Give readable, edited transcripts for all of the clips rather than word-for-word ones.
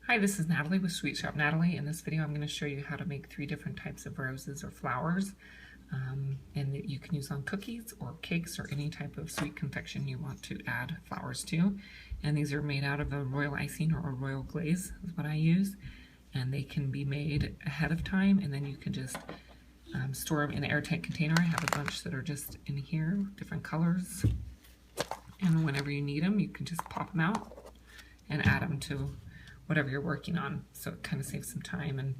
Hi, this is Natalie with Sweet Shop Natalie. In this video, I'm going to show you how to make 3 different types of roses or flowers, and that you can use on cookies or cakes or any type of sweet confection you want to add flowers to. And these are made out of a royal icing or a royal glaze is what I use. And they can be made ahead of time, and then you can just store them in an airtight container. I have a bunch that are just in here, different colors. And whenever you need them, you can just pop them out and add them to whatever you're working on. So it kind of saves some time and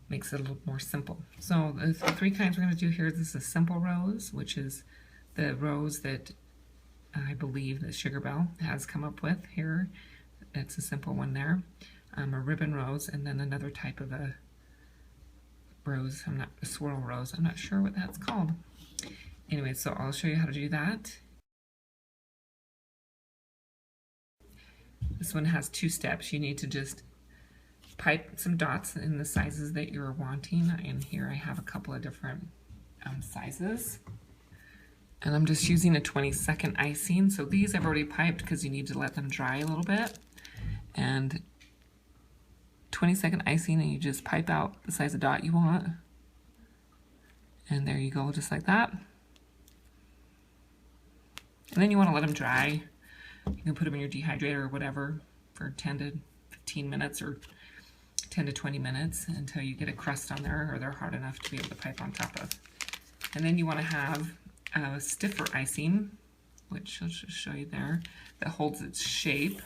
makes it a little more simple. So the 3 kinds we're going to do here, this is a simple rose, which is the rose that I believe that Sugar Belle has come up with here. That's a simple one there. A ribbon rose, and then another type of a rose, a swirl rose. I'm not sure what that's called. Anyway, so I'll show you how to do that. This one has 2 steps. You need to just pipe some dots in the sizes that you're wanting. And here I have a couple of different sizes. And I'm just using a 20-second icing. So these I've already piped because you need to let them dry a little bit. And 20-second icing, and you just pipe out the size of dot you want. And there you go, just like that. And then you want to let them dry. You can put them in your dehydrator or whatever for 10 to 15 minutes or 10 to 20 minutes until you get a crust on there or they're hard enough to be able to pipe on top of. And then you want to have a stiffer icing, which I'll just show you there, that holds its shape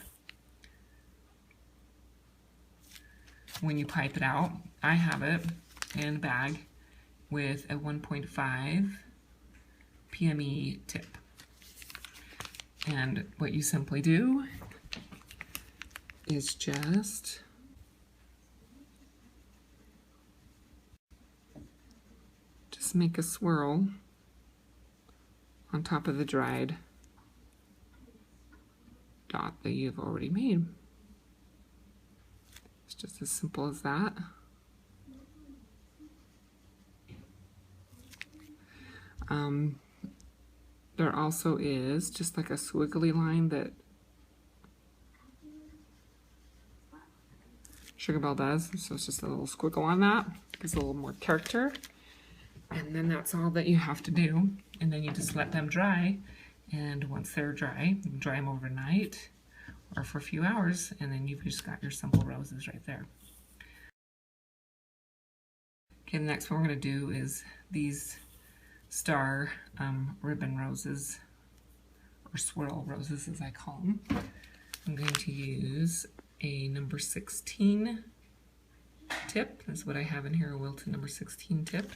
when you pipe it out. I have it in a bag with a 1.5 PME tip. And what you simply do is just make a swirl on top of the dried dot that you've already made. It's just as simple as that. There also is just like a squiggly line that Sugar Belle does. So it's just a little squiggle on that. Gives a little more character. And then that's all that you have to do. And then you just let them dry. And once they're dry, you can dry them overnight or for a few hours. And then you've just got your simple roses right there. Okay, the next one we're going to do is these star ribbon roses, or swirl roses as I call them. I'm going to use a number 16 tip. That's what I have in here, a Wilton number 16 tip,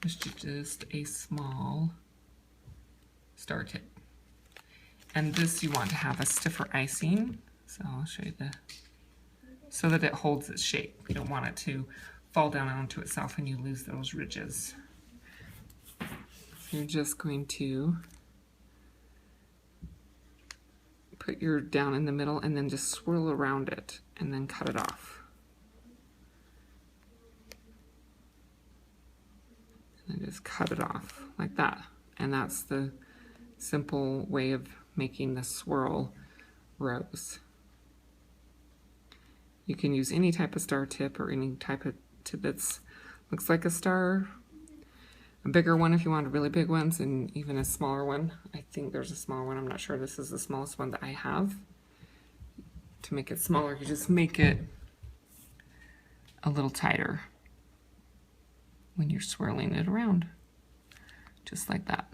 which is just a small star tip. And this you want to have a stiffer icing. So I'll show you so that it holds its shape. You don't want it to fall down onto itself and you lose those ridges. You're just going to put your down in the middle and then just swirl around it and then cut it off. And then just cut it off like that. And that's the simple way of making the swirl rose. You can use any type of star tip or any type of tip that looks like a star. A bigger one if you want really big ones, and even a smaller one. I think there's a smaller one. I'm not sure. This is the smallest one that I have. To make it smaller, you just make it a little tighter when you're swirling it around. Just like that.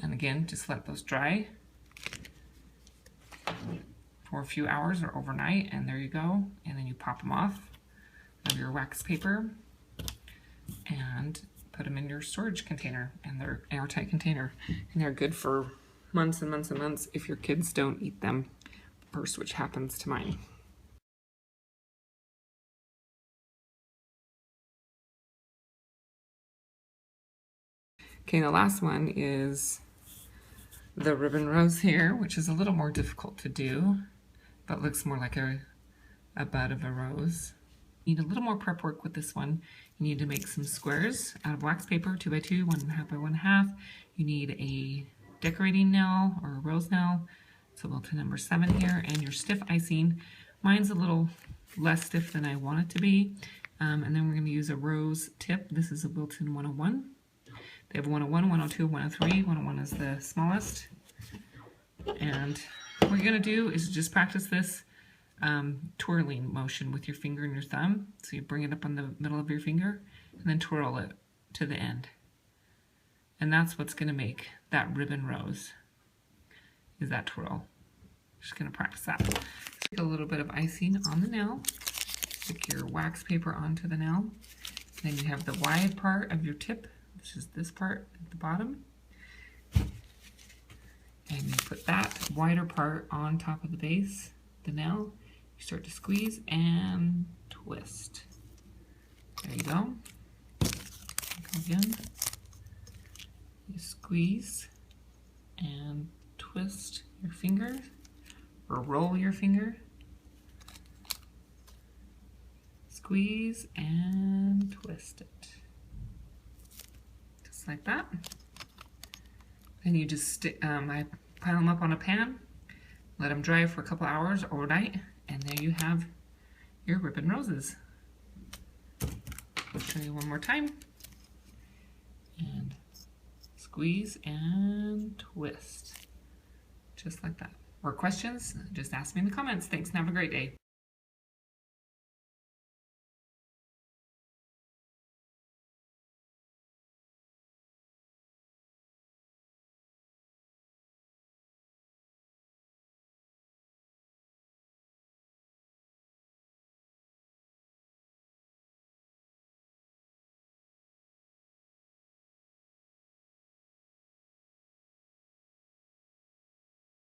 And again, just let those dry for a few hours or overnight, and there you go. And then you pop them off of your wax paper and put them in your storage container, and they're airtight container, and they're good for months and months and months if your kids don't eat them first, which happens to mine. Okay, the last one is the ribbon rose here, which is a little more difficult to do, but looks more like a bud of a rose. You need a little more prep work with this one. You need to make some squares out of wax paper, 2 by 2, 1.5 by 1.5. You need a decorating nail or a rose nail. So Wilton number 7 here, and your stiff icing, Mine's a little less stiff than I want it to be. And then we're going to use a rose tip. This is a Wilton 101. They have 101, 102, 103. 101 is the smallest. And what you're going to do is just practice this twirling motion with your finger and your thumb. So you bring it up on the middle of your finger and then twirl it to the end. And that's what's going to make that ribbon rose, is that twirl. Just going to practice that. Stick a little bit of icing on the nail. Stick your wax paper onto the nail. Then you have the wide part of your tip, which is this part at the bottom. And you put that wider part on top of the base, the nail. You start to squeeze and twist. There you go. Go again. You squeeze and twist your finger, or roll your finger. Squeeze and twist it. Just like that. Then you just stick, I pile them up on a pan, let them dry for a couple hours overnight, and there you have your ribbon roses. I'll show you one more time. And squeeze and twist. Just like that. More questions? Just ask me in the comments. Thanks and have a great day.